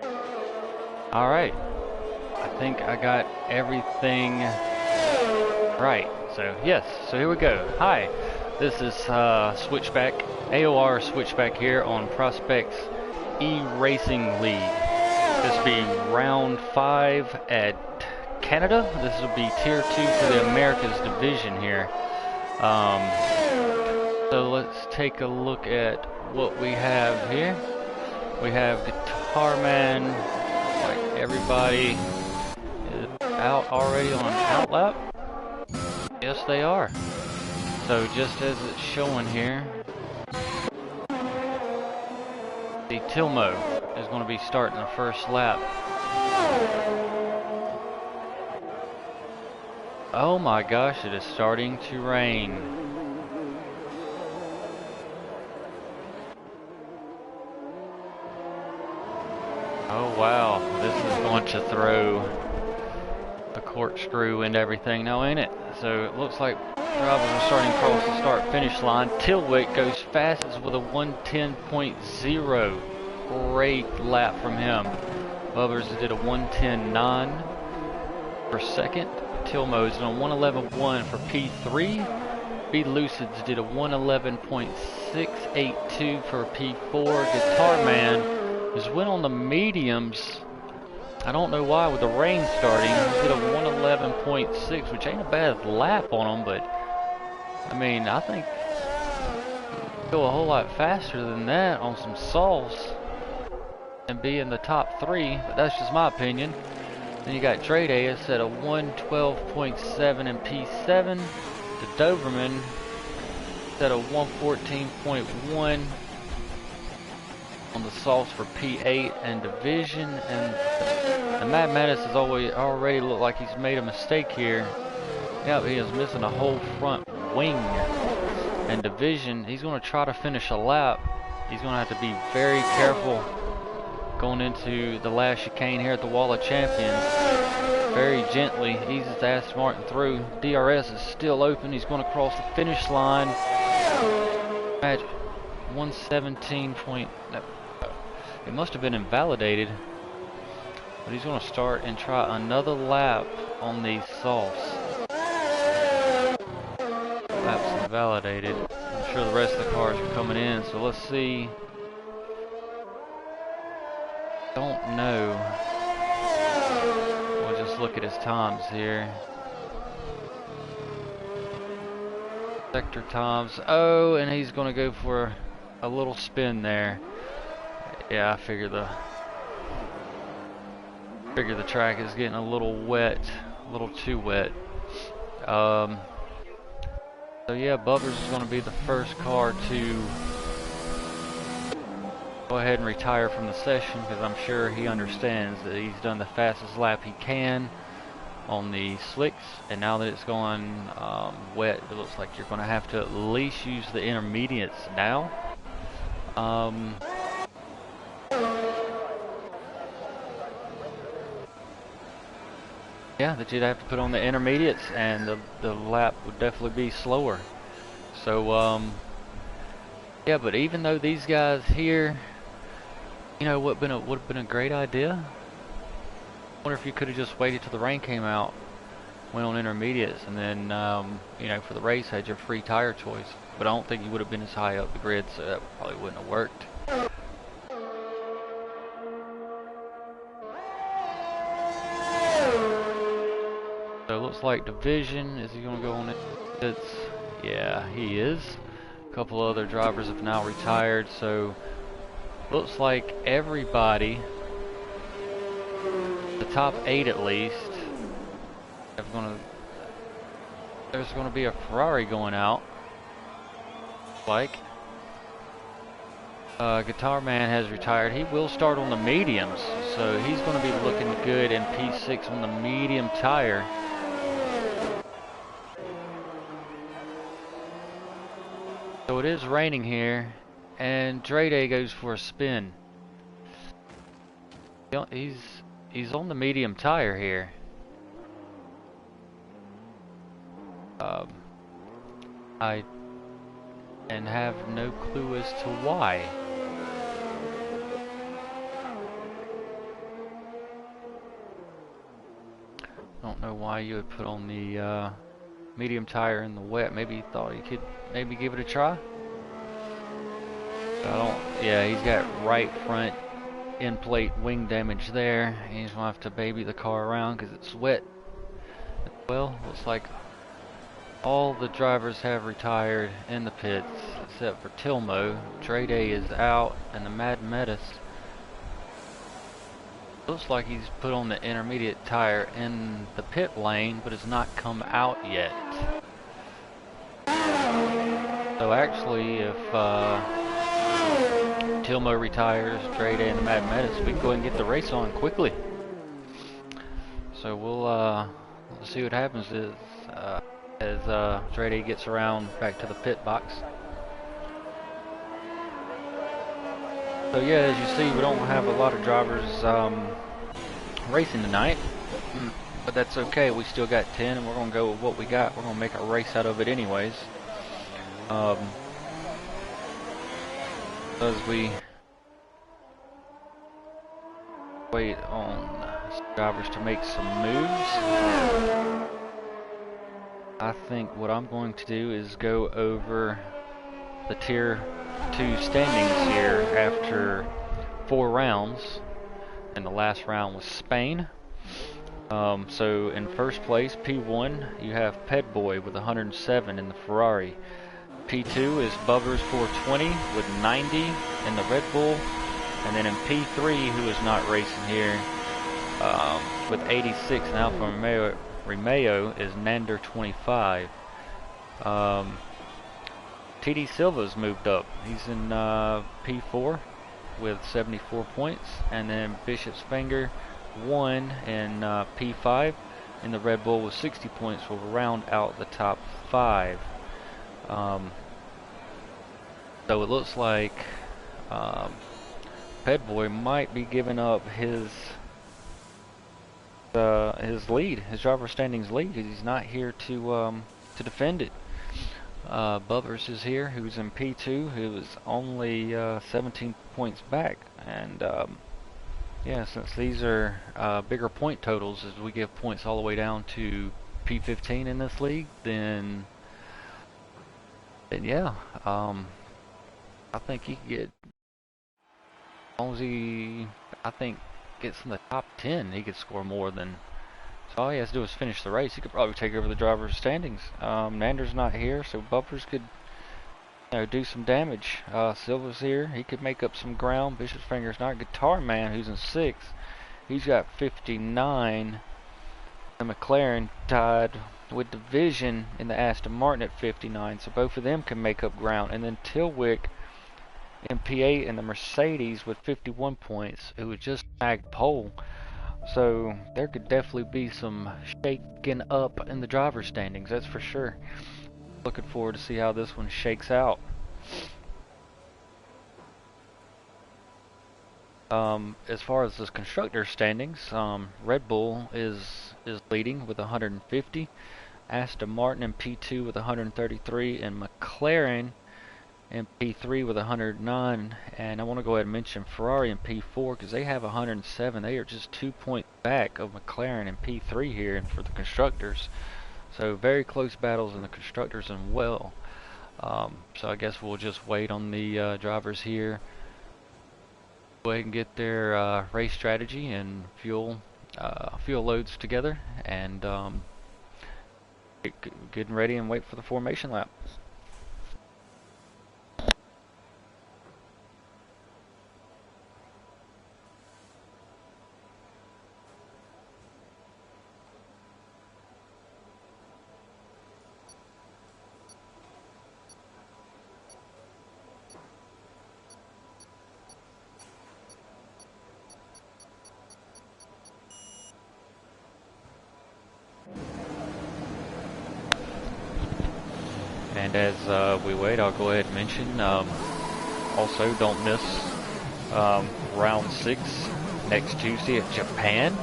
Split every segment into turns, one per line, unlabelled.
Alright, I think I got everything right. So, yes, so here we go. Hi, this is Switchback, AOR Switchback here on Prospects eRacing League. This will be round 5 at Canada. This will be Tier 2 for the Americas division here. So let's take a look at what we have here. We have Guitar Man, like everybody is out already on outlap. Yes, they are. So just as it's showing here, the Tilmo is going to be starting the first lap. Oh my gosh, it is starting to rain. Oh wow, this is going to throw a corkscrew and everything now, ain't it? So it looks like drivers are starting across the start-finish line. Tilwick goes fastest with a 110.0. Great lap from him. Bubbers did a 110.9 per second. Tilmo's did a 111.1 for P3. B Lucids did a 111.682 for P4. Guitar Man just went on the mediums. I don't know why with the rain starting. He did a 111.6, which ain't a bad lap on him, but I mean, I think go a whole lot faster than that on some softs and be in the top 3, but that's just my opinion. Then you got Trade AS at a 112.7 in P7. The Doberman at a 114.1 on the softs for P8 and Division, and the Mad Madness has already looked like he's made a mistake here. Yep, he is missing a whole front wing. And Division, he's going to try to finish a lap. He's going to have to be very careful going into the last chicane here at the Wall of Champions. Very gently, eases Aston Martin through. DRS is still open. He's going to cross the finish line. Match 117. It must have been invalidated. But he's going to start and try another lap on these softs. Lap's invalidated. I'm sure the rest of the cars are coming in, so let's see. Don't know. We'll just look at his times here. Sector times. Oh, and he's going to go for a little spin there. Yeah, I figure the track is getting a little wet, a little too wet. So yeah, Bubbers is going to be the first car to go ahead and retire from the session, because I'm sure he understands that he's done the fastest lap he can on the slicks, and now that it's going wet, it looks like you're going to have to at least use the intermediates now. Yeah, that you'd have to put on the intermediates, and the lap would definitely be slower. So, yeah, but even though these guys here, you know, would have been a great idea. I wonder if you could have just waited till the rain came out, went on intermediates, and then, you know, for the race had your free tire choice. But I don't think you would have been as high up the grid, so that probably wouldn't have worked. So it looks like Division, is he going to go on it? Yeah, he is. A couple other drivers have now retired, so looks like everybody, the top 8 at least, there's going to be a Ferrari going out. Like Guitar Man has retired. He will start on the mediums, so he's going to be looking good in P6 on the medium tire. So it is raining here, and Drede goes for a spin. He's on the medium tire here. I have no clue as to why. know why you would put on the medium tire in the wet. Maybe he thought he could maybe give it a try. I don't. Yeah, he's got right front end plate wing damage there. He's gonna have to baby the car around because it's wet. Well, looks like all the drivers have retired in the pits except for Tilmo. Dre Day is out, and the Mad Metis looks like he's put on the intermediate tire in the pit lane, but has not come out yet. So actually, if Tilmo retires, Dre Day and the Mad Metis, we can go ahead and get the race on quickly. So we'll see what happens as Dre Day gets around back to the pit box. So yeah, as you see, we don't have a lot of drivers racing tonight, but that's okay. We still got 10, and we're gonna go with what we got. We're gonna make a race out of it anyways. As we wait on drivers to make some moves, I think what I'm going to do is go over the Tier 2 standings here after 4 rounds, and the last round was Spain. So in first place, P1, you have Ped Boy with 107 in the Ferrari. P2 is Bubbers 420 with 90 in the Red Bull. And then in P3, who is not racing here, with 86 in Alfa Romeo is Nander 25. TD Silva's moved up. He's in P4 with 74 points. And then Bishop's Finger 1 in P5 in the Red Bull with 60 points will round out the top 5. So it looks like Ped Boy might be giving up his lead, his driver standings lead, because he's not here to defend it. Bubbers is here, who's in P2, who is only 17 points back, and yeah, since these are bigger point totals, as we give points all the way down to P15 in this league, then yeah, I think he could get, as long as he, I think, gets in the top 10, he could score more than, so all he has to do is finish the race. He could probably take over the driver's standings. Nander's not here, so Bubbers could, you know, do some damage. Silva's here, he could make up some ground. Bishop's Finger's not. Guitar Man, who's in 6th, he's got 59. And McLaren tied with Division in the Aston Martin at 59, so both of them can make up ground. And then Tilwick in P8 and the Mercedes with 51 points, who would just snagged pole. So there could definitely be some shaking up in the driver's standings, that's for sure. Looking forward to see how this one shakes out. As far as the constructor standings, Red Bull is leading with 150, Aston Martin in P2 with 133, and McLaren in P3 with 109. And I want to go ahead and mention Ferrari in P4 because they have 107. They are just 2 points back of McLaren in P3 here, and for the constructors. So very close battles in the constructors and well. So I guess we'll just wait on the drivers here. Go ahead and get their race strategy and fuel loads together, and get good and ready and wait for the formation lap. And as we wait, I'll go ahead and mention, also don't miss round 6 next Tuesday at Japan.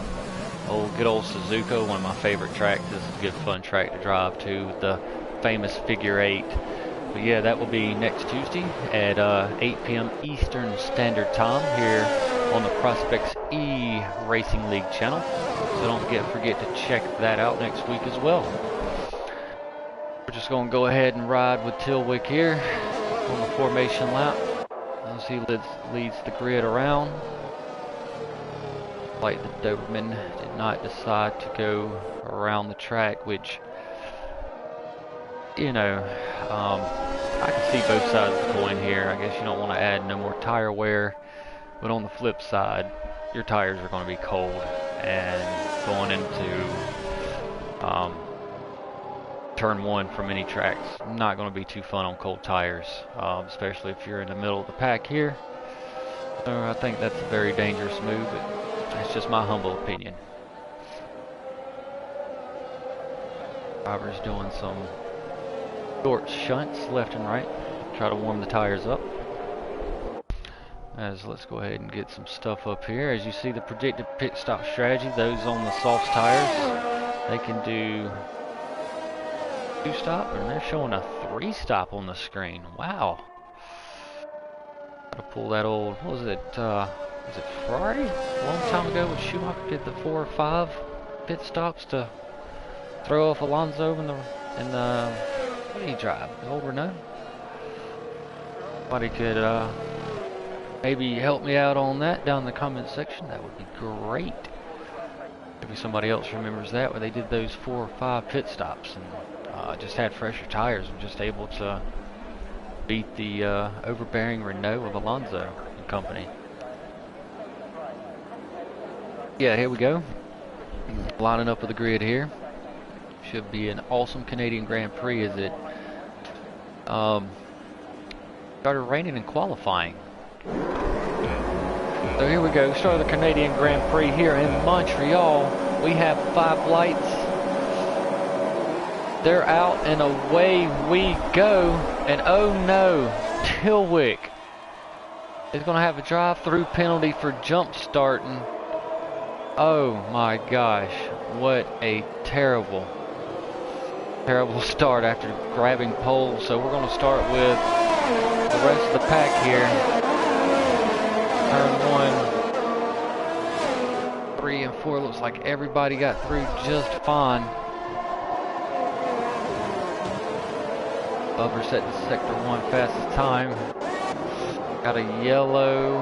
Good old Suzuka, one of my favorite tracks. This is a good fun track to drive to, the famous figure 8. But yeah, that will be next Tuesday at 8 p.m. Eastern Standard Time here on the Prospects eRacing League channel. So don't forget to check that out next week as well. We're just going to go ahead and ride with Tilwick here on the formation lap as he leads the grid around. Like the Doberman did not decide to go around the track, which, you know, I can see both sides of the coin here. I guess you don't want to add no more tire wear, but on the flip side, your tires are going to be cold, and going into turn one from any tracks, not going to be too fun on cold tires, especially if you're in the middle of the pack here. So I think that's a very dangerous move, but that's just my humble opinion. Driver's doing some short shunts left and right, try to warm the tires up. Let's go ahead and get some stuff up here. As you see, the predicted pit stop strategy, those on the soft tires, they can do 2-stop, and they're showing a 3-stop on the screen. Wow. Gotta pull that old, what was it, was it Ferrari? A long time ago when Schumacher did the 4 or 5 pit stops to throw off Alonso in the what did he drive? The old Renault? Somebody could maybe help me out on that down in the comment section. That would be great. Maybe somebody else remembers that, where they did those 4 or 5 pit stops and just had fresher tires and just able to beat the overbearing Renault of Alonso and company. Yeah, here we go. Lining up with the grid here. Should be an awesome Canadian Grand Prix as it started raining in qualifying. So here we go, start of the Canadian Grand Prix here in Montreal. We have 5 lights. They're out and away we go. And oh no, Tilwick is going to have a drive-through penalty for jump starting. Oh my gosh, what a terrible start after grabbing pole. So we're going to start with the rest of the pack here. Turn 1, 3, and 4. Looks like everybody got through just fine. Bubber set the sector 1 fastest time. Got a yellow. I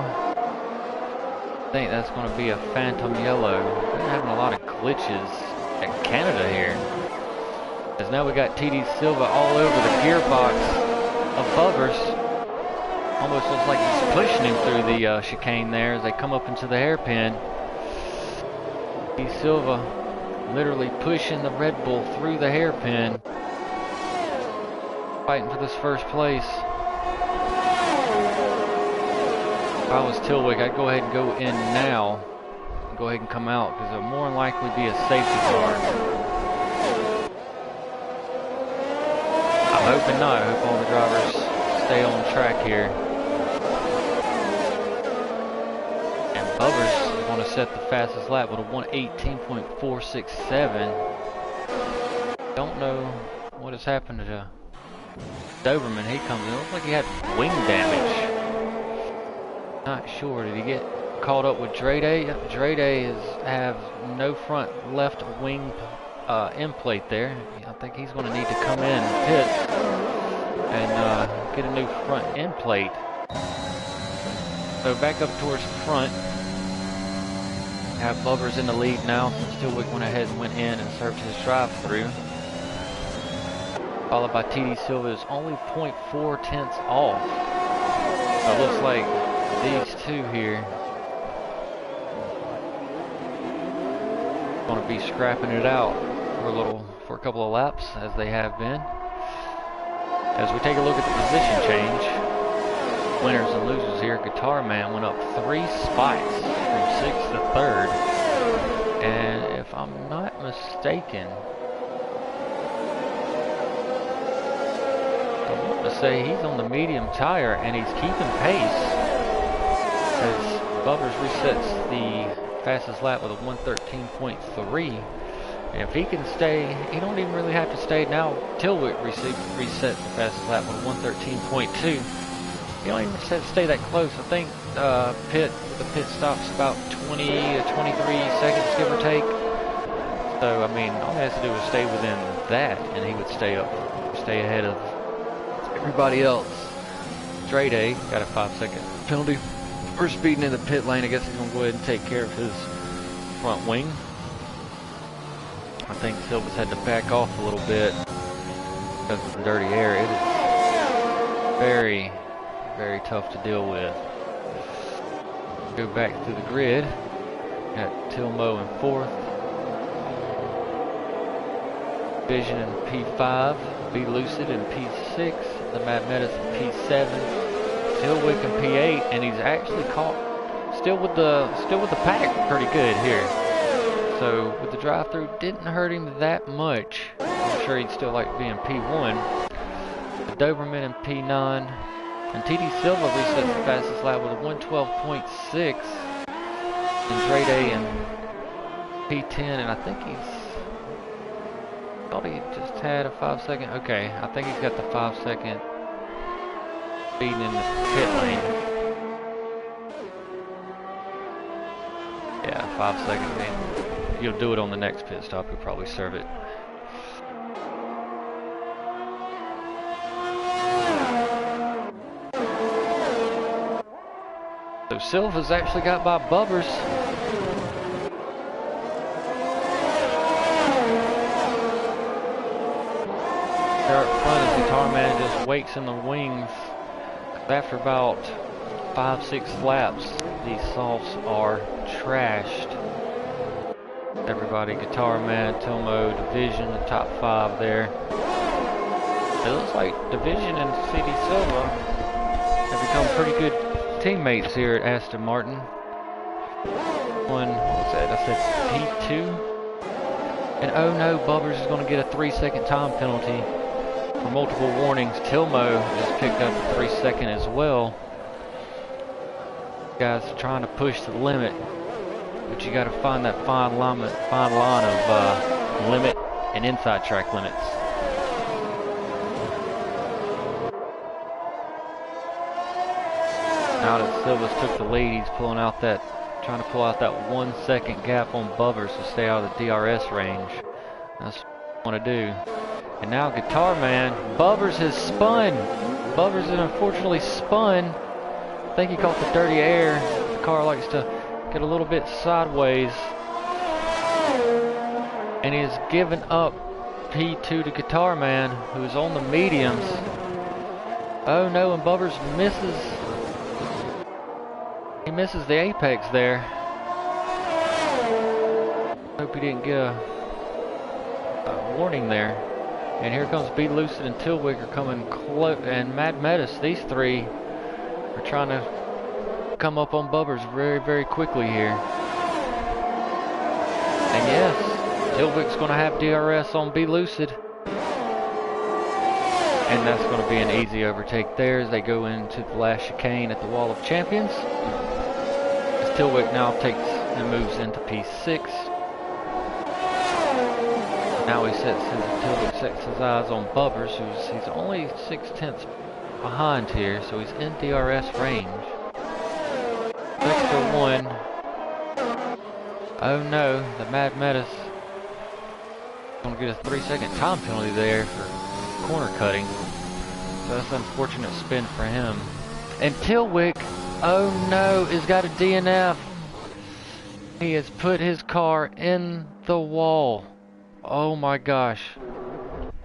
think that's going to be a phantom yellow. We're having a lot of glitches at Canada here. Because now we got TD Silva all over the gearbox of Bubbers. Almost looks like he's pushing him through the chicane there as they come up into the hairpin. TD Silva literally pushing the Red Bull through the hairpin. Fighting for this first place. If I was Tilwick, I'd go ahead and go in now and go ahead and come out, because it'll more than likely be a safety car. I'm hoping not. I hope all the drivers stay on track here. And Bubbers is going to set the fastest lap with a 1:18.467. Don't know what has happened to Doberman. He comes in. Looks like he had wing damage. Not sure. Did he get caught up with Drade? Yep, Drade have no front left wing end plate there. I think he's going to need to come in and pit and get a new front end plate. So back up towards the front. Have Bubbers in the lead now. Tilwick went ahead and went in and served his drive-through. Followed by TD Silva is only 0.4 tenths off. So it looks like these two here going to be scrapping it out for a couple of laps, as they have been. As we take a look at the position change, winners and losers here, Guitar Man went up 3 spots from 6th to 3rd, and if I'm not mistaken, I want to say he's on the medium tire and he's keeping pace, as Bubbers resets the fastest lap with a 1:13.3. And if he can stay, he don't even really have to stay now. Tilwick resets the fastest lap with a 1:13.2. You don't even have to stay that close. I think the pit stop's about 20 to 23 seconds, give or take. So, I mean, all he has to do is stay within that, and he would stay ahead of everybody else. Dre Day got a 5-second penalty for speeding in the pit lane. I guess he's going to go ahead and take care of his front wing. I think Silva's had to back off a little bit because of the dirty air. It is very, very tough to deal with. Go back through the grid. Got Tilmo in 4th. Vision in P5. Be Lucid in P6. The Mad Menace in P7. Tilwick in P8, and he's actually caught still with the pack pretty good here. So with the drive-through, didn't hurt him that much. I'm sure he'd still like being P1. The Doberman in P9, and TD Silva resets the fastest lap with a 112.6. And Dre Day in P10, and I think thought he just had a 5-second. Okay, I think he's got the 5-second speeding in the pit lane. Yeah, 5 seconds. He'll do it on the next pit stop. He'll probably serve it. So Silva's actually got by Bubbers. There up front, as Guitar Man just waits in the wings. After about 5-6 laps, these softs are trashed. Everybody, Guitar Man, Tilmo, Division, the top 5 there. It looks like Division and CD Silva have become pretty good teammates here at Aston Martin. What was that? I said P2. And oh no, Bubbers is going to get a 3-second time penalty for multiple warnings. Tilmo just picked up a 3-second as well. Guys are trying to push the limit, but you got to find that fine line of limit and inside track limits. Now that Silva's took the lead, he's trying to pull out that 1-second gap on Bubbers to stay out of the DRS range. That's what I want to do. And now Guitar Man, Bubbers has spun. Bubbers has unfortunately spun. I think he caught the dirty air. The car likes to get a little bit sideways. And he has given up P2 to Guitar Man, who is on the mediums. Oh no, and Bubbers misses. He misses the apex there. Hope he didn't get a warning there. And here comes Be Lucid and Tilwick are coming close, and Mad Menace. These three are trying to come up on Bubbers very, very quickly here. And yes, Tilwick's going to have DRS on Be Lucid. And that's going to be an easy overtake there as they go into the last chicane at the Wall of Champions. As Tilwick now takes and moves into P6. Now Tilwick sets his eyes on Bubbers, he's only 6/10 behind here, so he's in DRS range. Extra 1. Oh no, the Mad Menace gonna get a 3-second time penalty there for corner cutting. So that's an unfortunate spin for him. And Tilwick, oh no, has got a DNF. He has put his car in the wall. Oh my gosh.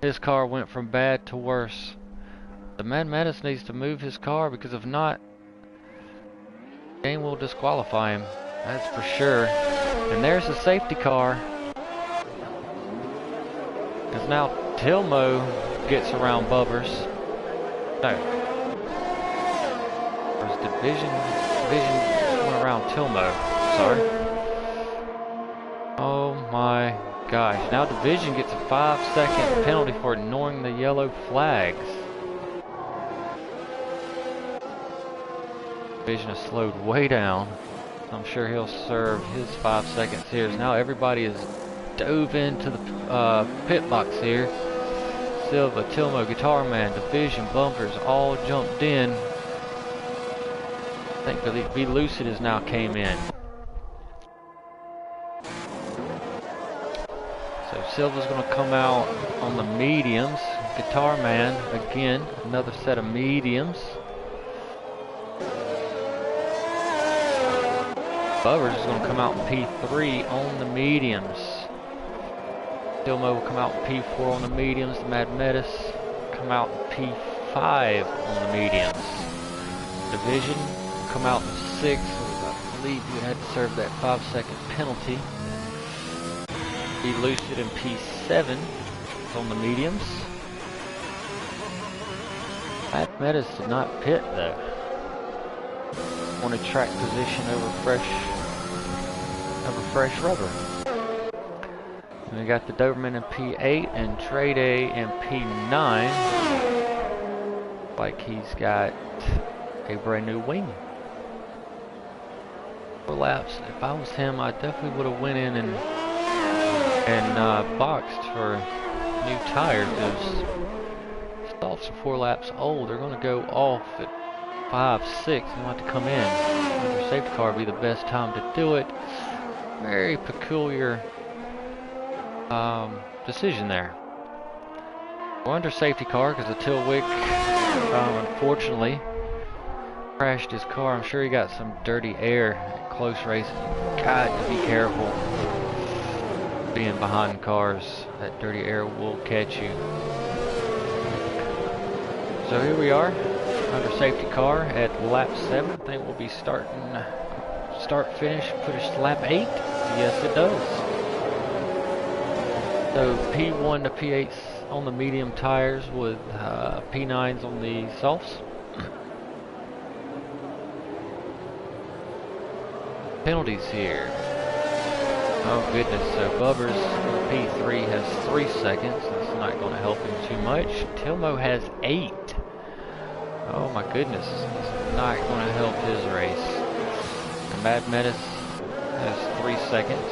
His car went from bad to worse. The Mad Menace needs to move his car, because if not, the game will disqualify him. That's for sure. And there's the safety car. Because now Tilmo gets around Bubbers. No. There's Division went around Tilmo. Sorry. Oh my gosh. Now Division gets a 5-second penalty for ignoring the yellow flags. Division is slowed way down. I'm sure he'll serve his 5 seconds here. Now everybody is dove into the pit box here. Silva, Tilmo, Guitar Man, Division, Bumpers all jumped in. I think Be Lucid has now came in. So Silva's going to come out on the mediums. Guitar Man, again, another set of mediums. Bubbers is going to come out in P3 on the mediums. Dilmo will come out in P4 on the mediums. The Mad Metis come out in P5 on the mediums. Division come out in 6. I believe you had to serve that 5-second penalty. Be Lucid in P7 on the mediums. Mad Metis did not pit though. On a track position over fresh rubber. And we got the Doberman in P8 and Trade A in P9. Like he's got a brand new wing. 4 laps. If I was him, I definitely would have went in and boxed for new tires. Because softs are 4 laps old. They're going to go off at 5, 6. You want to come in. Under safety car would be the best time to do it. Very peculiar decision there. We're under safety car because the Tilwick unfortunately crashed his car. I'm sure he got some dirty air at close racing. Got to be careful being behind cars. That dirty air will catch you. So here we are under safety car at lap 7. I think we'll be start finish push lap 8. Yes it does. So P1 to P8 on the medium tires with P9s on the softs. Penalties here. Oh goodness, so Bubbers P3 has 3 seconds. That's not going to help him too much. Tilmo has 8. Oh my goodness, it's not going to help his race. The Mad Metis has 3 seconds.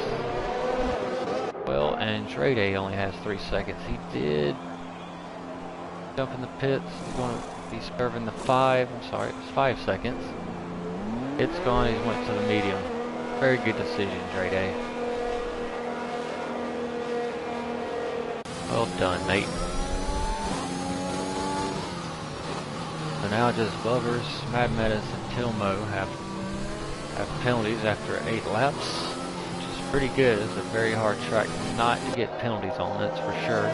Well, and Trade A only has 3 seconds. He did jump in the pits. He's going to be serving the 5. I'm sorry, it's 5 seconds. It's gone. He went to the medium. Very good decision, Trade A. Well done, mate. So now just Bubbers, Mad Metis, and Tilmo have penalties after 8 laps, which is pretty good. It's a very hard track not to get penalties on, that's for sure.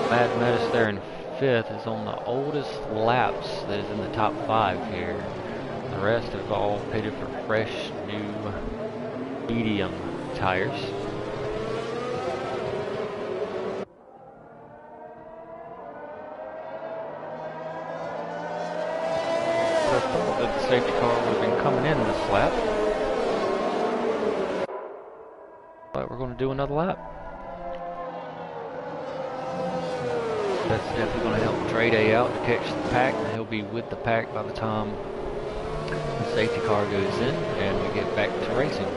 Mad Metis there in 5th is on the oldest laps that is in the top 5 here. The rest have all pitted for fresh, new, medium tires. I thought that the safety car would have been coming in this lap. But we're going to do another lap. That's definitely going to help Trade A out to catch the pack. He'll be with the pack by the time the safety car goes in and we get back to racing.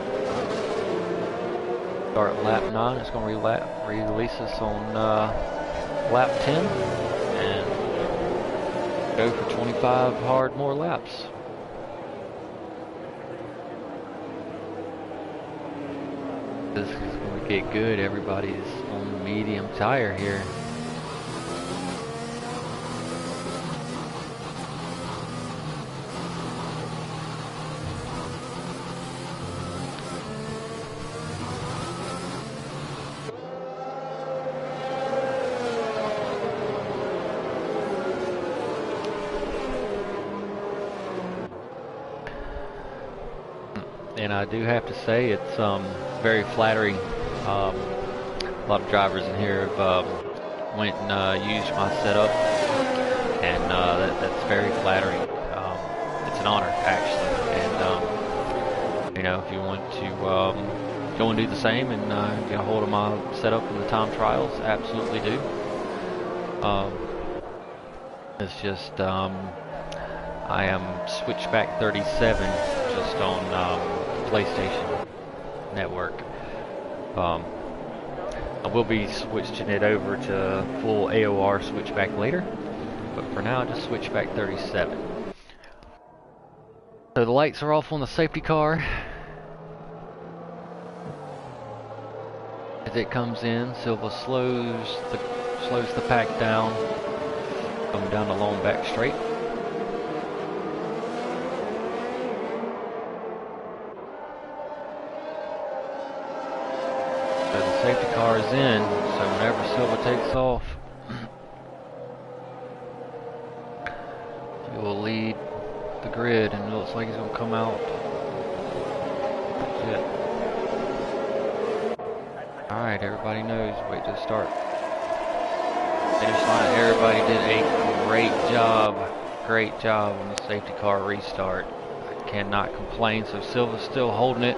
Start at lap 9. It's going to release us on lap 10 and go for 25 hard more laps. This is going to get good. Everybody's on the medium tire here. And I do have to say it's very flattering. A lot of drivers in here have went and used my setup, and that's very flattering. It's an honor, actually. And you know, if you want to go and do the same and get a hold of my setup in the time trials, absolutely do. It's just I am Switchback 37 just on PlayStation Network. I will be switching it over to full AOR Switchback later, but for now just Switchback 37. The lights are off on the safety car. As it comes in, Silva slows the pack down, coming down the long back straight. So the safety car is in, so whenever Silva takes off, he will lead the grid, and it looks like he's going to come out. That's it. Alright, everybody knows. Wait to start. Finish line. Everybody did a great job. Great job on the safety car restart. I cannot complain. So Silva's still holding it.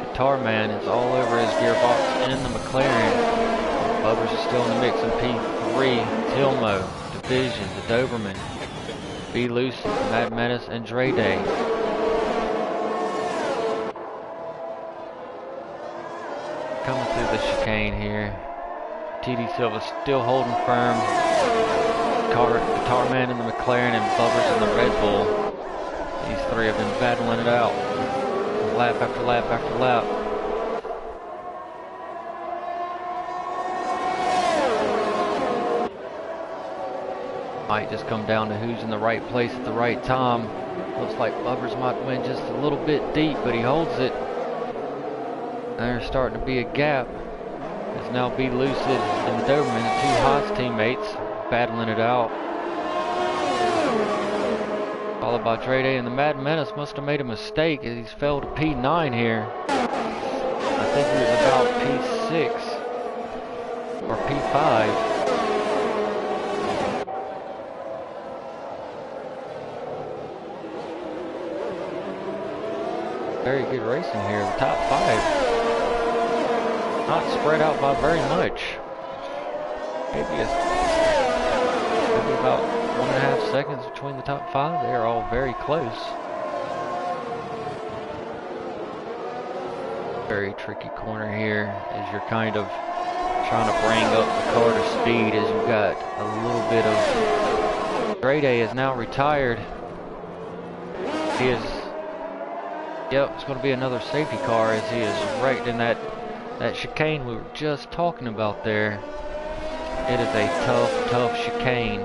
Guitar Man is all over his gearbox in the McLaren. Bubbers is still in the mix in P3. Tilmo, Division, the Doberman, Be Loose, Mad Menace, and Dre Day. Coming through the chicane here. TD Silva still holding firm. Guitar Man in the McLaren and Bubbers in the Red Bull. These three have been battling it out. Lap after lap after lap. Might just come down to who's in the right place at the right time. Looks like Bubbers might win just a little bit deep, but he holds it. There's starting to be a gap. It's now Be Lucid and the Doberman, the two Haas teammates, battling it out. Followed by Dre Day, and the Mad Menace must have made a mistake as he's fell to P9 here. I think he was about P6 or P5. Very good racing here. The top 5 not spread out by very much. Maybe about 1.5 seconds between the top 5. They are all very close. Very tricky corner here as you're kind of trying to bring up the car to speed as you've got a little bit of... Dre Day is now retired. He is... Yep, it's going to be another safety car as he is wrecked in that chicane we were just talking about there. It is a tough chicane.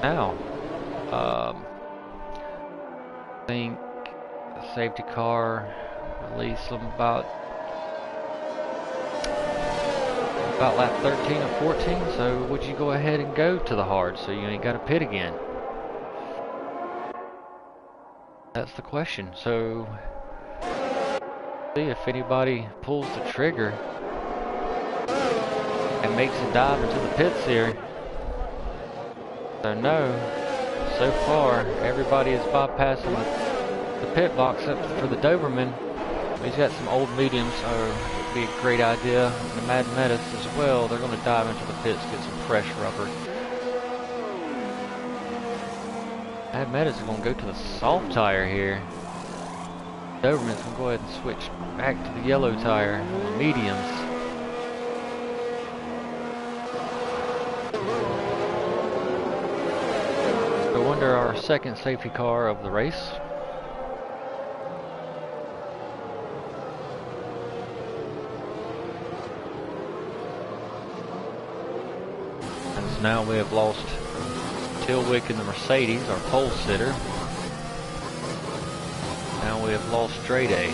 Now, I think the safety car released them about lap 13 or 14, so would you go ahead and go to the hard so you ain't got to pit again? That's the question. So, see if anybody pulls the trigger and makes a dive into the pits here. So no, so far everybody is bypassing the pit box up for the Doberman. He's got some old mediums, so it'd be a great idea. And the Mad Menace as well. They're going to dive into the pits, get some fresh rubber. Mad Menace is going to go to the soft tire here. Doberman's going to go ahead and switch back to the yellow tire on the mediums. So under our second safety car of the race. As now we have lost Tilwick in the Mercedes, our pole sitter. Now we have lost Dre Day.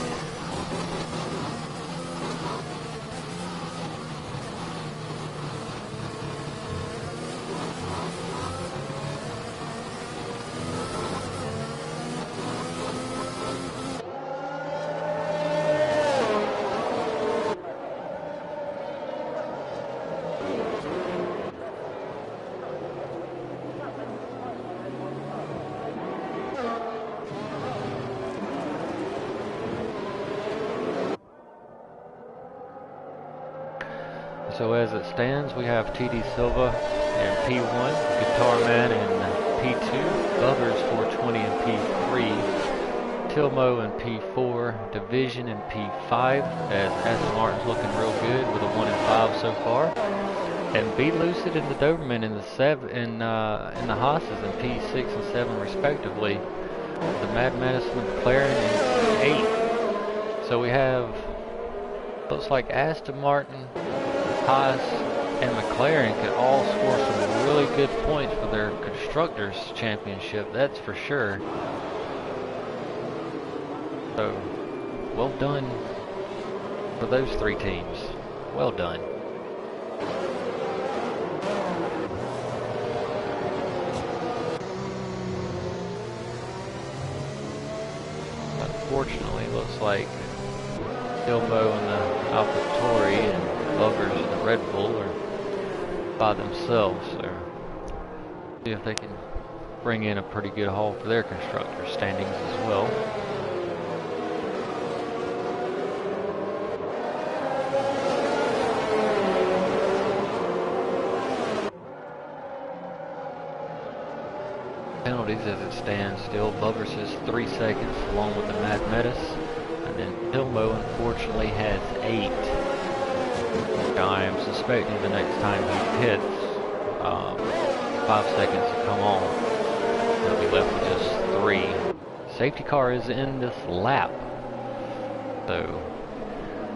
So as it stands, we have TD Silva in P1, Guitar Man in P2, Bubbers 420 in P3, Tilmo in P4, Division in P5, as Aston Martin's looking real good with a 1 and 5 so far. and be lucid in the Doberman in the Haas's in P6 and 7 respectively. The Mad Medicine, the McLaren in 8. So we have, looks like Aston Martin, Haas, and McLaren could all score some really good points for their Constructors Championship, that's for sure. So, well done for those 3 teams. Well done. Unfortunately, looks like Ilmo and the AlphaTauri and Buggers and the Red Bull are by themselves. So, see if they can bring in a pretty good haul for their constructor standings as well. Penalties as it stands still. Bubbers has 3 seconds along with the Mad Metis. And then Ilmo unfortunately has 8. I am suspecting the next time he hits 5 seconds to come on. He'll be left with just 3. Safety car is in this lap. So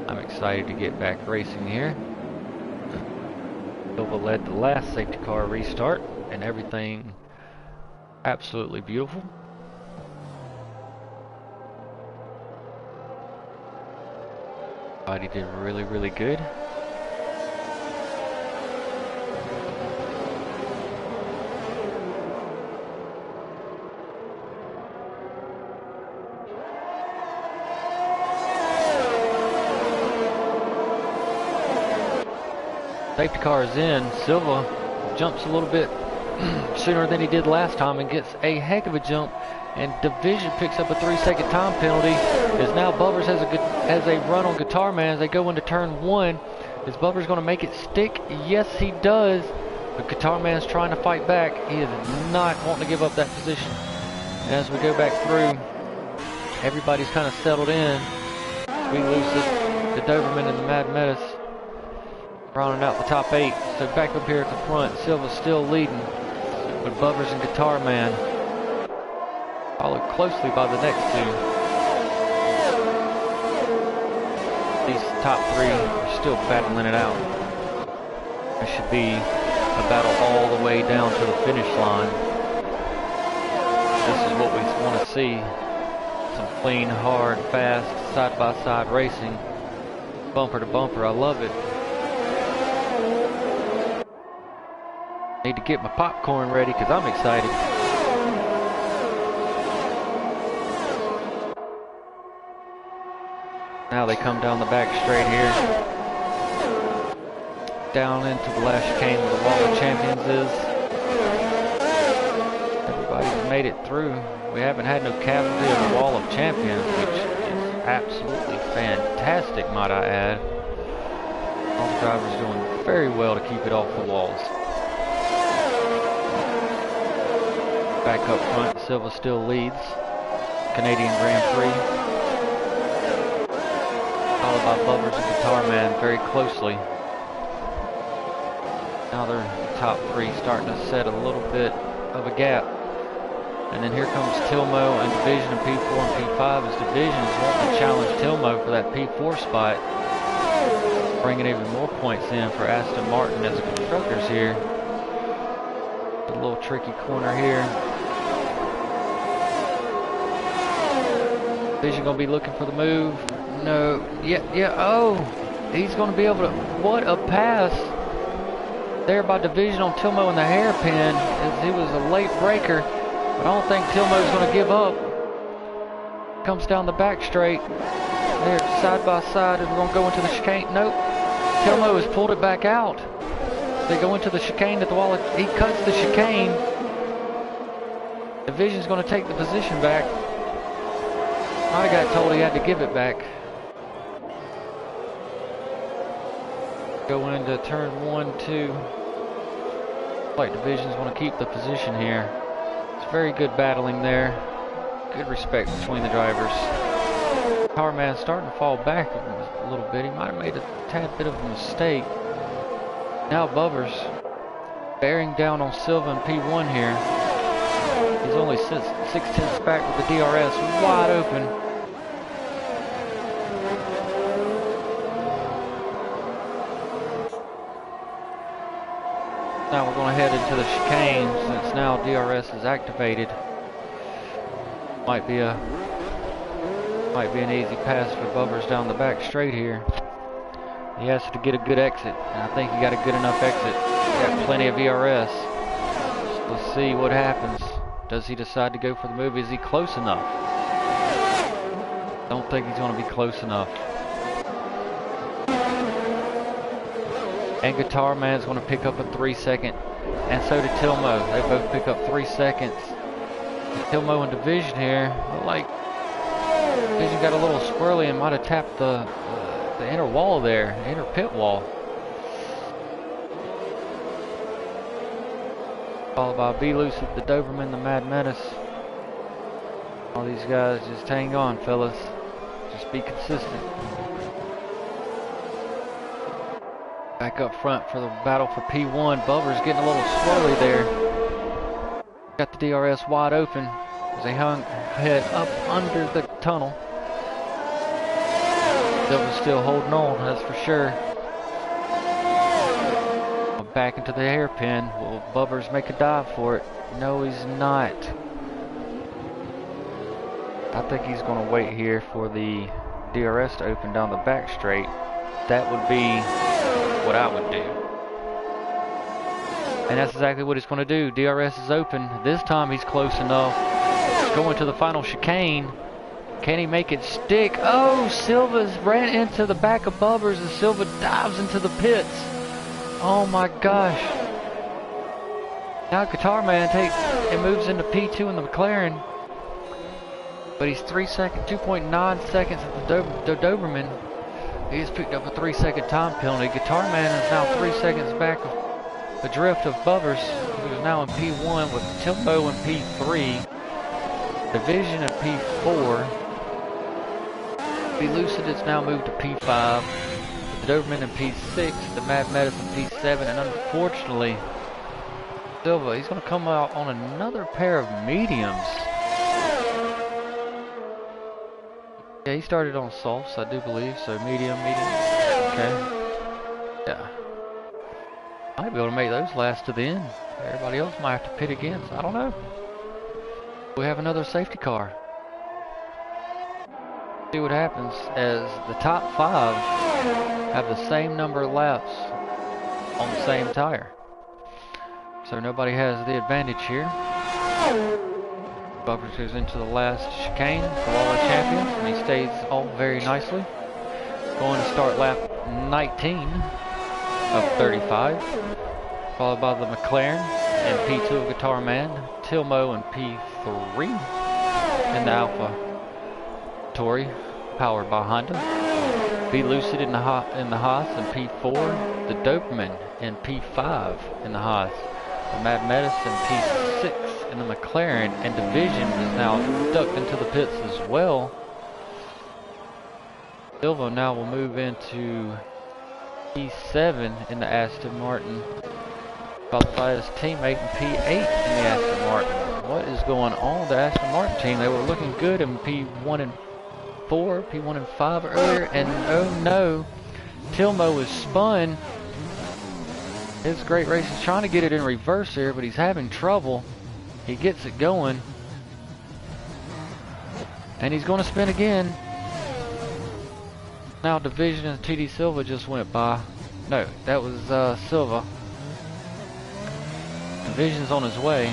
I'm excited to get back racing here. Silva led the last safety car restart and everything absolutely beautiful. Everybody did really, really good. Safety car is in. Silva jumps a little bit sooner than he did last time and gets a heck of a jump, and Division picks up a 3-second time penalty as now Bubbers has a run on Guitar Man as they go into turn 1. Is Bubbers going to make it stick? Yes, he does, but Guitar Man's trying to fight back. He is not wanting to give up that position. And as we go back through, everybody's kind of settled in. We lose the Doberman and the Mad Metis, rounding out the top 8. So back up here at the front, Silva's still leading with Bubbers and Guitar Man, followed closely by the next 2. These top 3 are still battling it out. It should be a battle all the way down to the finish line. This is what we want to see. Some clean, hard, fast, side-by-side racing. Bumper to bumper, I love it. Need to get my popcorn ready because I'm excited. Now they come down the back straight here. Down into the last chicane where the Wall of Champions is. Everybody's made it through. We haven't had no casualty of the Wall of Champions, which is absolutely fantastic, might I add. All the drivers doing very well to keep it off the walls. Back up front, Silva still leads Canadian Grand Prix, followed by Bubbers and Guitar Man very closely. Now they're top 3 starting to set a little bit of a gap. And then here comes Tilmo and Division in P4 and P5 as Division is wanting to challenge Tilmo for that P4 spot, bringing even more points in for Aston Martin as the constructors here. A little tricky corner here. Division gonna be looking for the move. No, yeah, oh, he's gonna be able to, what a pass there by Division on Tilmo in the hairpin, as he was a late breaker, but I don't think Tilmo's gonna give up. Comes down the back straight, there side by side, and we're gonna go into the chicane. Nope, Tilmo has pulled it back out. They go into the chicane at the wall, he cuts the chicane. Division's gonna take the position back. I got told he had to give it back. Go into turn 1, 2. Like Divisions want to keep the position here. It's very good battling there. Good respect between the drivers. Power Man starting to fall back a little bit. He might have made a tad bit of a mistake. Now Bubbers bearing down on Silva in P1 here. He's only 6/10 back with the DRS wide open. Now we're going to head into the chicane since now DRS is activated. Might be an easy pass for Bubbers down the back straight here. He has to get a good exit, and I think he got a good enough exit. He got plenty of ERS. Let's see what happens. Does he decide to go for the move? Is he close enough? Don't think he's going to be close enough. And Guitar Man's going to pick up a 3-second, and so did Tilmo. They both pick up 3 seconds. Tilmo in Division here, look like Division got a little squirrely and might have tapped the inner wall there, inner pit wall. Followed by B Loose at the Doberman, the Mad Menace. All these guys just hang on, fellas. Just be consistent. Back up front for the battle for P1. Bubbers getting a little swirly there. Got the DRS wide open as they head up under the tunnel. Silva's still holding on, that's for sure. Back into the hairpin. Will Bubbers make a dive for it? No, he's not. I think he's going to wait here for the DRS to open down the back straight. That would be what I would do. And that's exactly what he's going to do. DRS is open. This time he's close enough. Going to the final chicane. Can he make it stick? Oh, Silva's ran into the back of Bubbers and Silva dives into the pits. Oh my gosh. Now Guitar Man moves into P2 in the McLaren. But he's 2.9 seconds at the Doberman. He's picked up a 3-second time penalty. Guitar Man is now 3 seconds back of the drift of Bubbers, who's now in P1 with Tilmo in P3. Division in P4. Be Lucid has now moved to P5. The Doberman in P6. The Mad Medicine P7. And unfortunately, Silva, he's going to come out on another pair of mediums. Yeah, he started on softs, I do believe. So medium. Okay. Yeah. Might be able to make those last to the end. Everybody else might have to pit again. So I don't know. We have another safety car. See what happens as the top 5 have the same number of laps on the same tire. So nobody has the advantage here. Bubbers goes into the last chicane for all the champions, and he stays all very nicely. Going to start lap 19 of 35, followed by the McLaren and P2 of Guitar Man, Tilmo in P3 in the Alpha Tauri, powered by Honda. Be Lucid in the Haas in P4, the Doberman in P5 in the Haas, the Mad Medicine P6 in the McLaren, and Division is now ducked into the pits as well. Silva now will move into P7 in the Aston Martin, followed by his teammate in P8 in the Aston Martin. What is going on with the Aston Martin team? They were looking good in P1 and 4, P1 and 5 earlier, and oh no, Tilmo is spun. His great race is trying to get it in reverse here, but he's having trouble. He gets it going, and he's going to spin again. Now Division and TD Silva just went by. No, that was Silva. Division's on his way.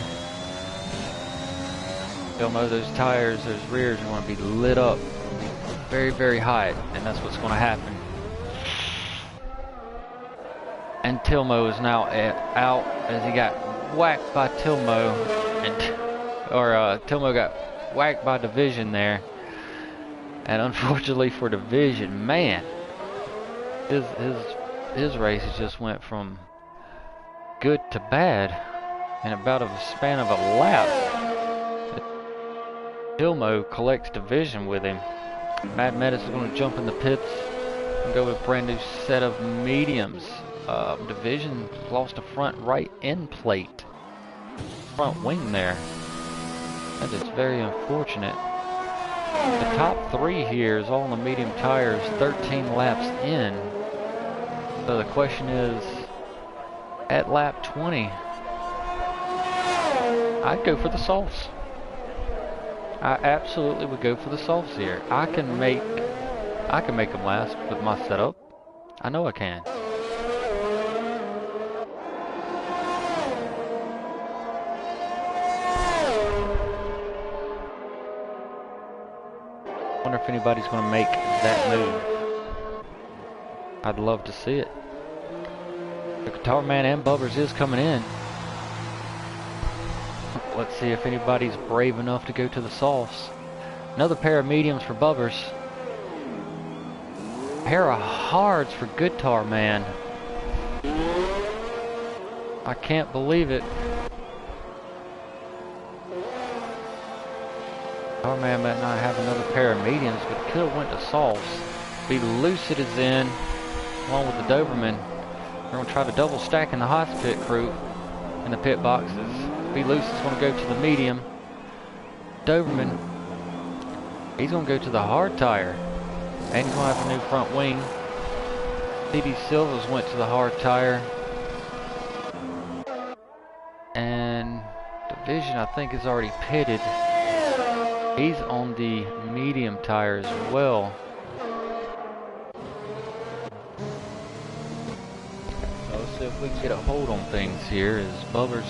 You'll know those tires, those rears are going to be lit up very, very hot, and that's what's going to happen. And Tilmo is now out as he got whacked by Tilmo, Tilmo got whacked by Division there. And unfortunately for Division, man, his races just went from good to bad in about a span of a lap. Tilmo collects Division with him. Mad Menace is going to jump in the pits and go with a brand new set of mediums. Division lost a front right end plate. Front wing there. That is very unfortunate. The top 3 here is all on the medium tires, 13 laps in. So the question is, at lap 20, I'd go for the softs. I absolutely would go for the softs here. I can make them last with my setup. I know I can. Wonder if anybody's going to make that move. I'd love to see it. The Guitar Man and Bubbers is coming in. Let's see if anybody's brave enough to go to the softs. Another pair of mediums for Bubbers. Pair of hards for Guitar Man. I can't believe it. Guitar Man might not have another pair of mediums, but could have went to softs. Be Lucid is in, along with the Doberman. We're going to try to double stack in the hot pit crew in the pit boxes. Be Lucid's going to go to the medium. Doberman, he's going to go to the hard tire. And he's going to have a new front wing. CD Silva's went to the hard tire. And Division, I think, is already pitted. He's on the medium tire as well. So let's see if we can get a hold on things here. As Bubber's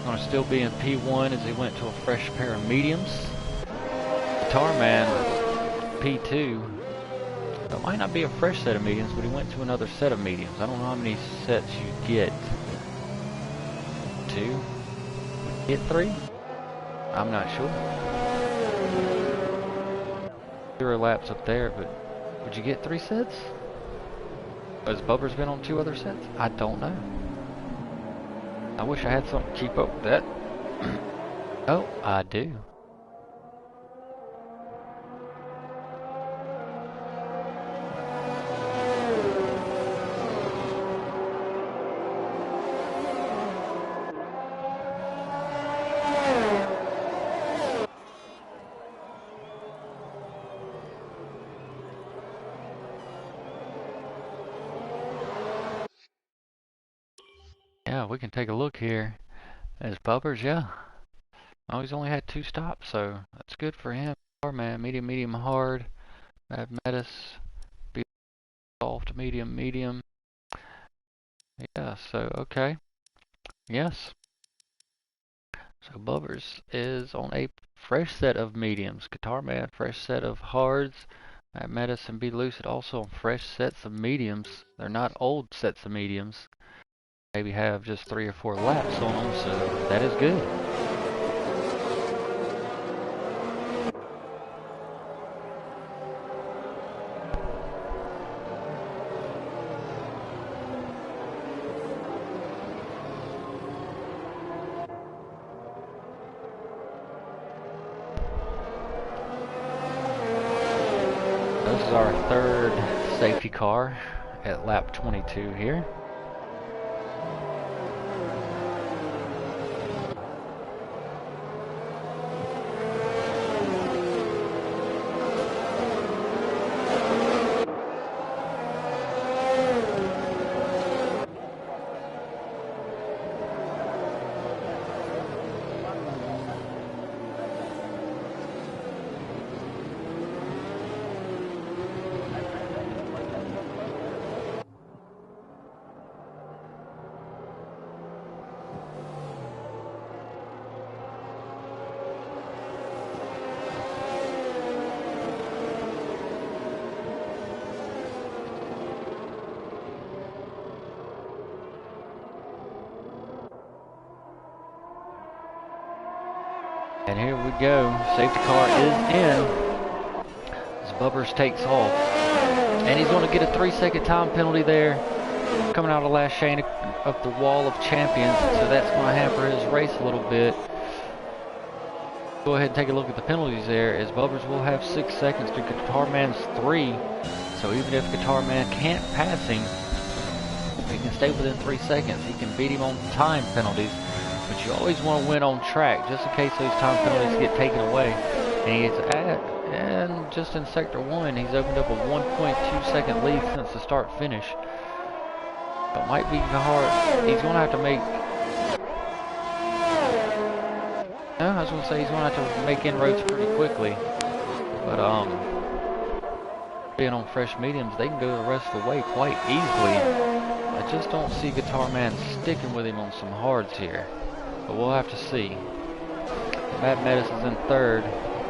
going to still be in P1 as he went to a fresh pair of mediums. Guitar Man, P2. It might not be a fresh set of mediums, but he went to another set of mediums. I don't know how many sets you get. 2? Get 3? I'm not sure. 0 laps up there, but would you get 3 sets? Has Bubber's been on 2 other sets? I don't know. I wish I had something to keep up with that. Oh, I do. Yeah, we can take a look here. There's Bubbers, yeah. Oh, he's only had 2 stops, so that's good for him. Hard man, medium, medium, hard. Mad Metis, be soft, medium, medium. Yeah, so okay. Yes. So Bubbers is on a fresh set of mediums. Guitar Man, fresh set of hards. Mad Metis and Be Lucid also on fresh sets of mediums. They're not old sets of mediums. Maybe have just 3 or 4 laps on them, so that is good. This is our 3rd safety car at lap 22 here. And here we go. Safety car is in. As Bubbers takes off. And he's going to get a 3-second time penalty there. Coming out of the last chain of the wall of champions. So that's going to hamper his race a little bit. Go ahead and take a look at the penalties there. As Bubbers will have 6 seconds to Guitar Man's 3. So even if Guitar Man can't pass him, can stay within 3 seconds. He can beat him on time penalties, but you always want to win on track, just in case those time penalties get taken away. And he's and just in Sector 1, he's opened up a 1.2 second lead since the start-finish. But might be hard. He's going to have to make... No, I was going to say he's going to have to make inroads pretty quickly. But, being on fresh mediums, they can go the rest of the way quite easily. I just don't see Guitar Man sticking with him on some hards here. But we'll have to see. Mad Menace is in third,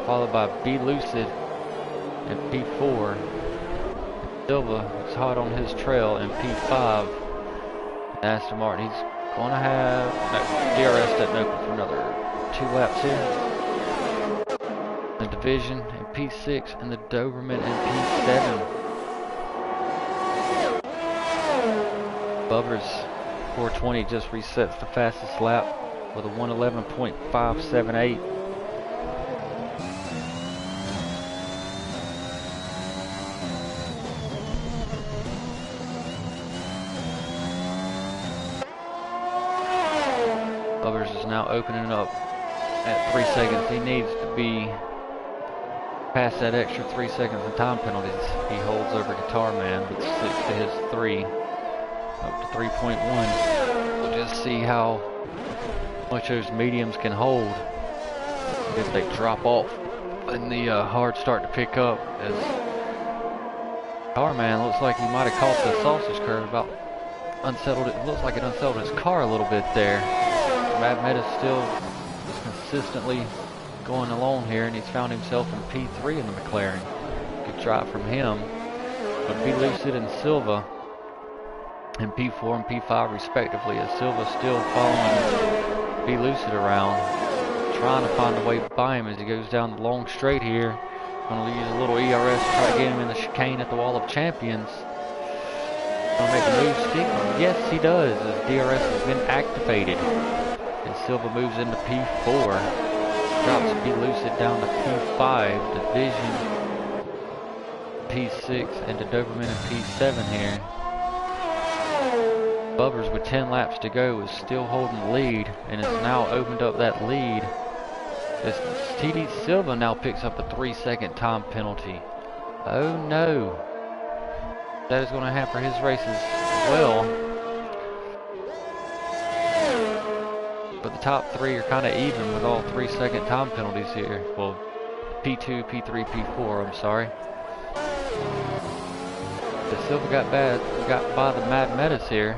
followed by Be Lucid in P4. Silva is hot on his trail in P5. Aston Martin, he's going to have... No, DRS doesn't open for another 2 laps here. The Division in P6 and the Doberman in P7. Bubbers 420 just resets the fastest lap with a 111.578. Bubbers is now opening up at 3 seconds. He needs to be past that extra 3 seconds in time penalties. He holds over Guitar Man with 6 to his 3, up to 3.1. We'll just see how much those mediums can hold if they drop off and the hards start to pick up. As Guitar Man looks like he might have caught the sausage curve, about unsettled it. Looks like it unsettled his car a little bit there. Mad Meta's still consistently going along here, and he's found himself in P3 in the McLaren. Good drive from him. But Be Lucid and Silva in P4 and P5 respectively, as Silva still following Be Lucid around, trying to find a way by him as he goes down the long straight here. Going to use a little ERS to try to get him in the chicane at the Wall of Champions. Going to make a move stick? Yes, he does, as DRS has been activated. And Silva moves into P4. Drops Be Lucid down to P5, Division P6, and the Doberman in P7 here. Bubbers with 10 laps to go is still holding the lead, and has now opened up that lead. As TD Silva now picks up a 3-second time penalty. Oh no. That is going to hamper his races as well. But the top 3 are kind of even with all 3-second time penalties here. Well, P2, P3, P4, I'm sorry. But Silva got by the Mad Menace here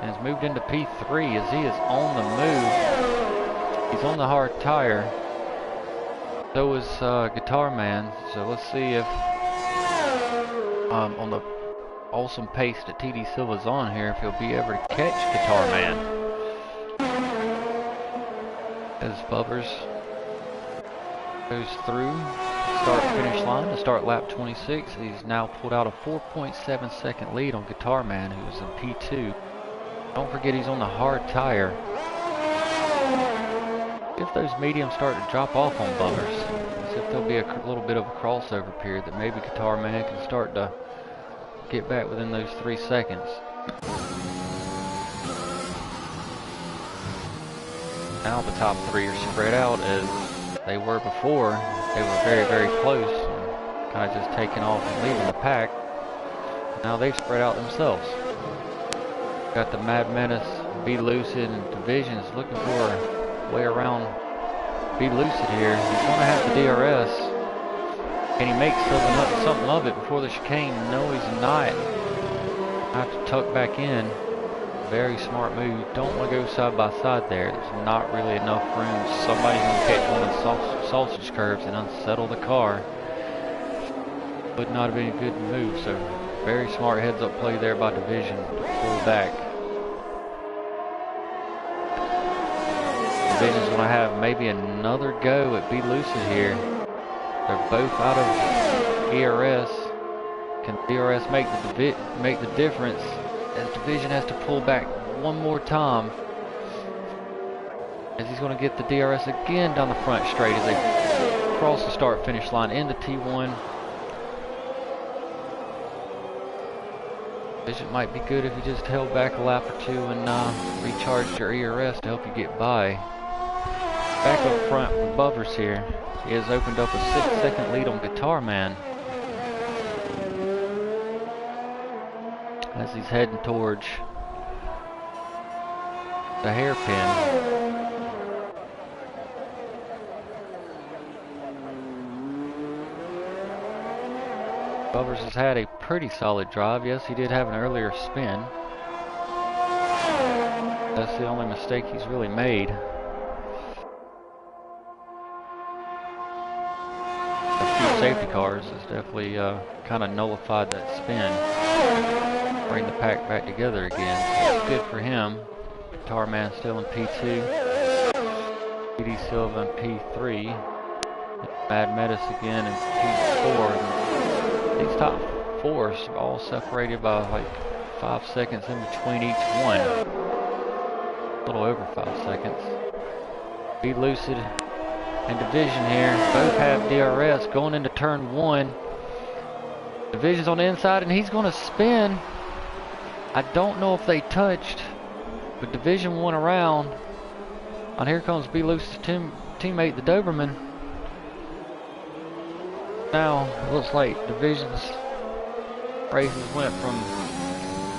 and has moved into P3 as he is on the move. He's on the hard tire. So is Guitar Man. So let's see if on the awesome pace that TD Silva's on here, if he'll be able to catch Guitar Man. As Bubbers goes through start-finish line to start lap 26, he's now pulled out a 4.7 second lead on Guitar Man, who's in P2. Don't forget he's on the hard tire. If those mediums start to drop off on Bubbers, as if there'll be a little bit of a crossover period that maybe Guitar Man can start to get back within those 3 seconds. Now the top 3 are spread out as they were before. They were very, very close, and kind of just taking off and leaving the pack. Now they've spread out themselves. Got the Mad Menace, Be Lucid, and Divisions looking for a way around Be Lucid here. He's going to have the DRS. Can he make something of it before the chicane? No, he's not. I have to tuck back in. Very smart move. You don't want to go side by side there. There's not really enough room. Somebody's going to catch one of the sausage curves and unsettle the car. Would not have been a good move. So very smart heads-up play there by Division to pull back. Division's going to have maybe another go at Be Lucid here. They're both out of ERS. Can DRS make the difference? As Division has to pull back one more time, as he's going to get the DRS again down the front straight as they cross the start-finish line into T1. It might be good if you just held back a lap or two and recharged your ERS to help you get by. Back up front with Bubbers here. He has opened up a 6-second lead on Guitar Man as he's heading towards the hairpin. Bubbers has had a pretty solid drive. Yes, he did have an earlier spin. That's the only mistake he's really made. A few safety cars has definitely kind of nullified that spin. Bring the pack back together again. So it's good for him. Guitar Man still in P2. PD Silva in P3. Mad Metis again in P4. These top four are all separated by like 5 seconds in between each one. A little over 5 seconds. Be Lucid and Division here. Both have DRS going into turn 1. Division's on the inside and he's going to spin. I don't know if they touched, but Division won around. And here comes Be Lucid's teammate, the Doberman. Now, it looks like Division's races went from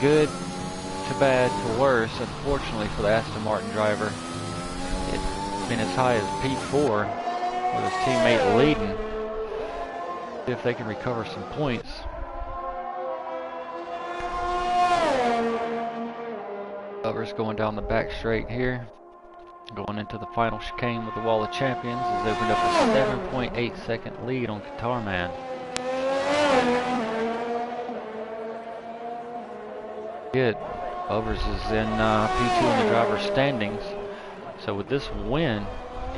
good to bad to worse, unfortunately for the Aston Martin driver. It's been as high as P4 with his teammate leading. See if they can recover some points. Bubbers going down the back straight here. Going into the final chicane with the Wall of Champions has opened up a 7.8 second lead on Guitar Man. Good. Bubbers is in P2 in the driver's standings. So with this win,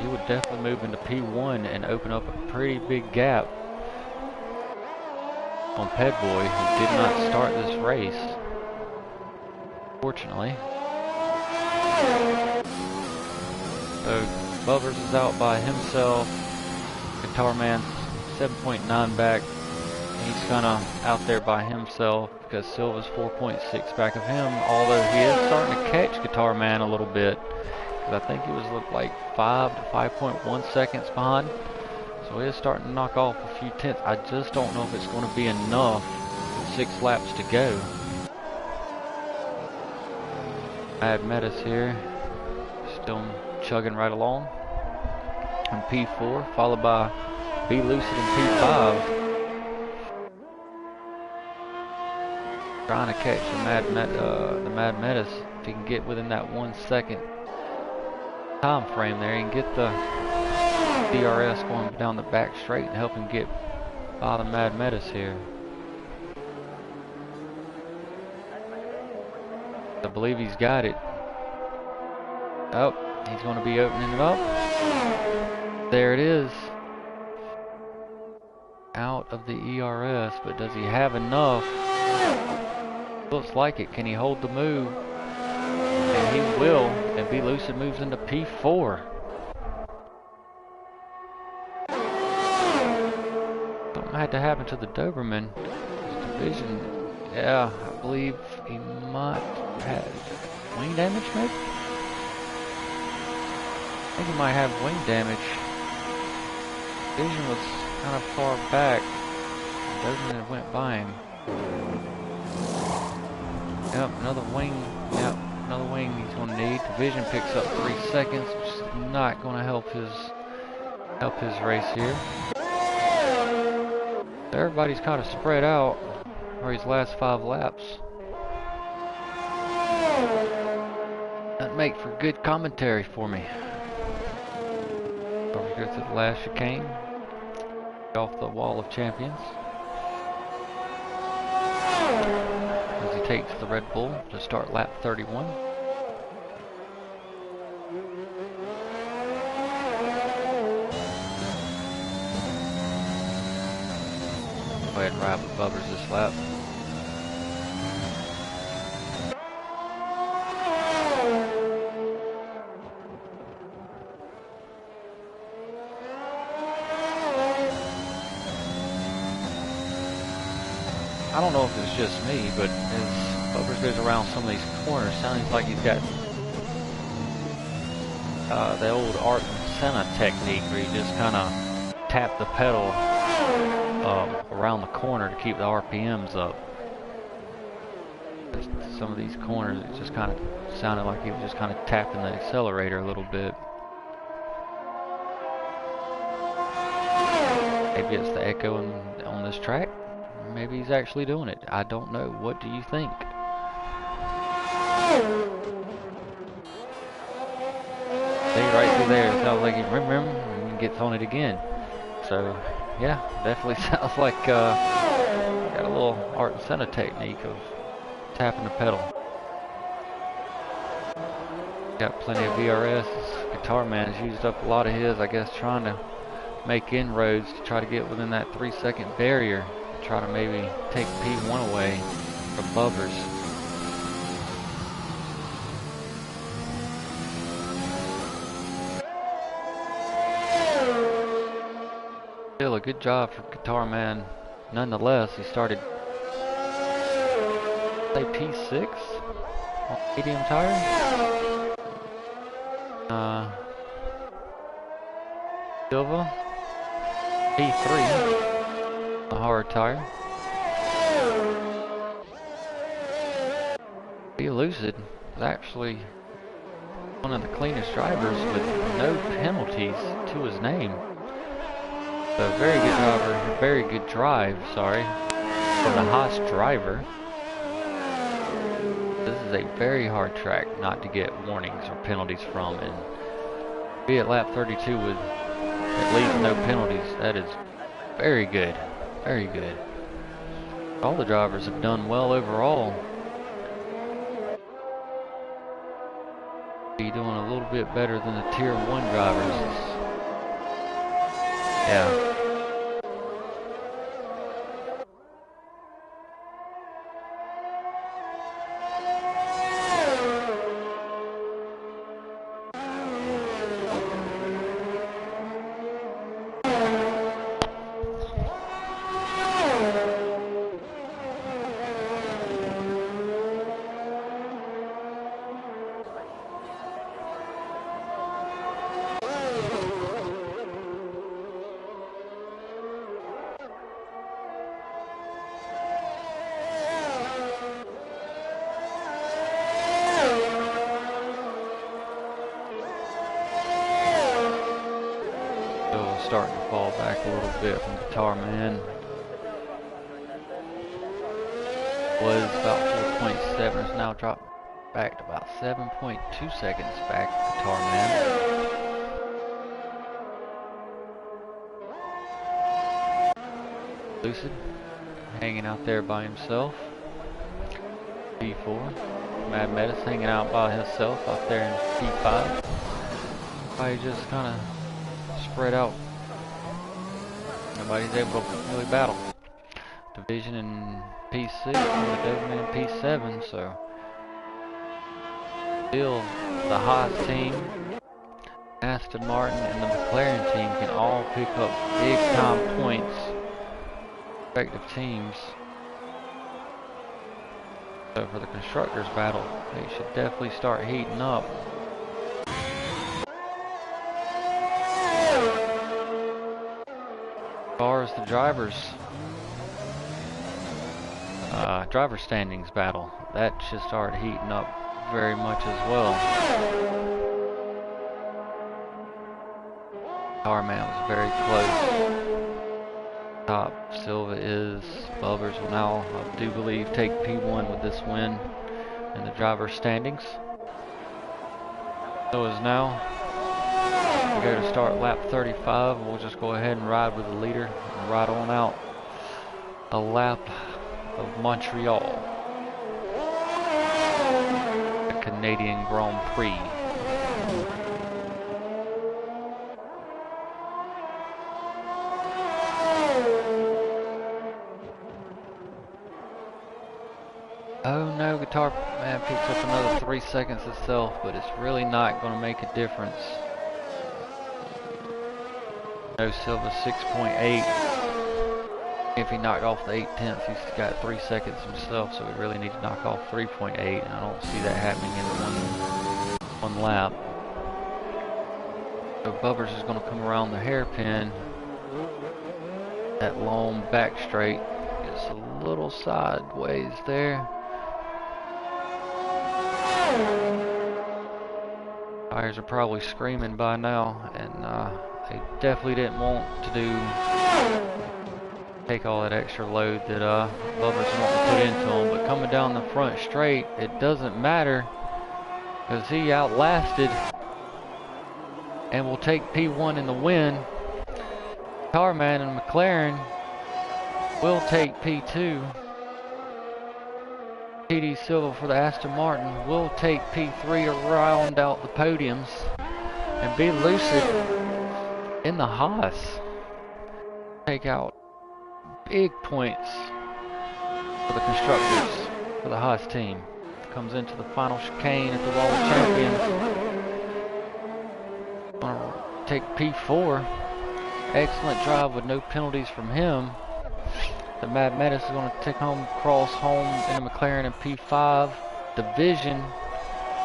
he would definitely move into P1 and open up a pretty big gap on Pedboy, who did not start this race, fortunately. So Bubbers is out by himself. Guitar Man's 7.9 back. He's kind of out there by himself because Silva's 4.6 back of him, although he is starting to catch Guitar Man a little bit. I think he was looked like 5 to 5.1 seconds behind. So he is starting to knock off a few tenths. I just don't know if it's going to be enough with 6 laps to go. Mad Metis here, still chugging right along in P4, followed by Be Lucid in P5. Trying to catch the Mad Metis. If he can get within that 1 second time frame there, he can get the DRS going down the back straight and help him get by the Mad Metis here. I believe he's got it. Oh, he's going to be opening it up. There it is. Out of the ERS, but does he have enough? Looks like it. Can he hold the move? And he will. And Be Lucid moves into P4. Something had to happen to the Doberman. His Division, yeah, I believe he might have wing damage, maybe? I think he might have wing damage. Division was kind of far back. Doberman went by him. Yep, another wing. Yep, another wing he's going to need. Division picks up 3 seconds, which is not going to help his race here. Everybody's kind of spread out for his last 5 laps. That'd make for good commentary for me. Over here to the last chicane, off the Wall of Champions. As he takes the Red Bull to start lap 31. Go ahead and ride with Bubbers this lap. I don't know if it's just me, but his Bubbers goes around some of these corners. Sounds like he's got the old Art and Senna technique where you just kind of tap the pedal around the corner to keep the RPMs up. Some of these corners, it just kind of sounded like he was just kind of tapping the accelerator a little bit. Maybe it's the echo on this track. Maybe he's actually doing it. I don't know. What do you think? See, right through there, it sounds like he and gets on it again. So, yeah, definitely sounds like got a little Art and Senna technique of tapping the pedal. Got plenty of VRS. Guitar Man's used up a lot of his, I guess, trying to make inroads to try to get within that 3-second barrier. Try to maybe take P1 away from Bubbers. Still a good job for Guitar Man. Nonetheless, he started, say, P6 on medium tire. Silva, P3, a hard tire. Be Lucid is actually one of the cleanest drivers with no penalties to his name. So very good driver, very good drive, sorry, for the Haas driver. This is a very hard track not to get warnings or penalties from, and be at lap 32 with at least no penalties. That is very good, very good. All the drivers have done well overall. Be doing a little bit better than the tier 1 drivers. Yeah. Starting to fall back a little bit from Guitar Man. Was about 4.7, has now dropped back to about 7.2 seconds back, Guitar Man. Lucid, hanging out there by himself. P4. Mad Metis hanging out by himself out there in P5. Probably just kind of spread out. Nobody's able to really battle. Division in P6, the Doberman in P7, so still the Haas team, Aston Martin, and the McLaren team can all pick up big time points. Respective teams. So for the constructors battle, they should definitely start heating up. As far as the drivers, driver standings battle, that should start heating up very much as well. Car Man was very close. Top Silva is. Bubbers will now, I do believe, take P1 with this win in the driver standings. So is now. We go to start lap 35. We'll just go ahead and ride with the leader and ride on out a lap of Montreal, the Canadian Grand Prix. Oh no, Guitar Man picks up another 3 seconds itself, but it's really not going to make a difference. No, Silva 6.8. If he knocked off the 8/10, he's got 3 seconds himself, so we really need to knock off 3.8, and I don't see that happening in one lap. So Bubbers is going to come around the hairpin. That long back straight gets a little sideways there. Tires are probably screaming by now, and they definitely didn't want to take all that extra load that Bubba's wanting to put into them. But coming down the front straight, it doesn't matter, because he outlasted and will take P1 in the win. Tarman and McLaren will take P2. TD Silva for the Aston Martin will take P3 to round out the podiums, and Be Lucid in the Haas take out big points for the constructors for the Haas team. Comes into the final chicane at the Wall of Champions. Gonna take P4. Excellent drive with no penalties from him. The Mad Menace is going to take cross home in a McLaren in P5. Division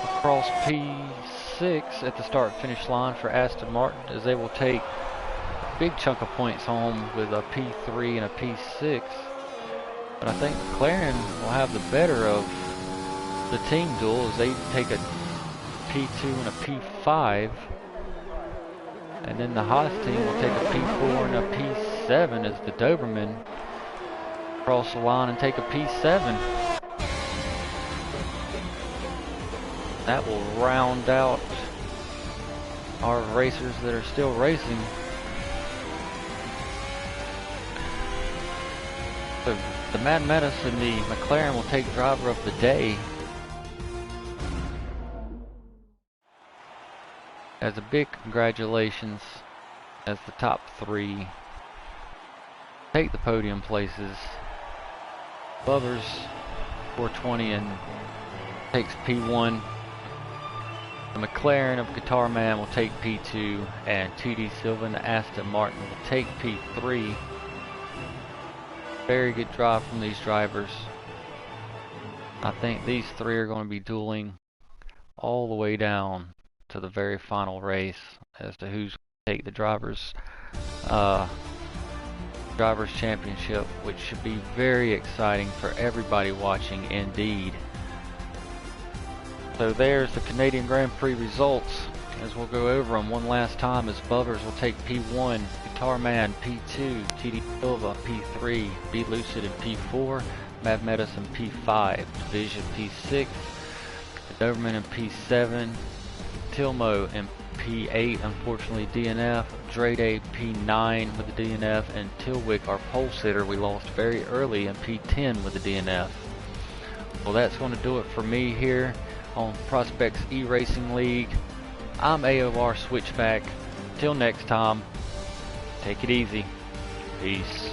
across P6 at the start-finish line for Aston Martin, as they will take a big chunk of points home with a P3 and a P6. But I think McLaren will have the better of the team duel, as they take a P2 and a P5. And then the Haas team will take a P4 and a P7 as the Doberman cross the line and take a P7. That will round out our racers that are still racing. So the Mad Menace and the McLaren will take driver of the day. As a big congratulations, as the top three take the podium places. Bubbers 420 and takes P1. The McLaren of Guitar Man will take P2, and TD Silva and Aston Martin will take P3. Very good drive from these drivers. I think these three are going to be dueling all the way down to the very final race as to who's going to take the drivers championship, which should be very exciting for everybody watching indeed. So there's the Canadian Grand Prix results, as we'll go over them one last time. As Bubbers will take P1, Guitar Man P2, TD Silva P3, Be Lucid in P4, Mad Medicine P5, Division P6, the Doberman in P7, Tilmo in P8, unfortunately DNF, Drade P9 with the DNF, and Tilwick, our pole sitter, we lost very early in P10 with the DNF. Well, that's going to do it for me here on Prospects eRacing League. I'm AOR Switchback. Till next time, take it easy. Peace.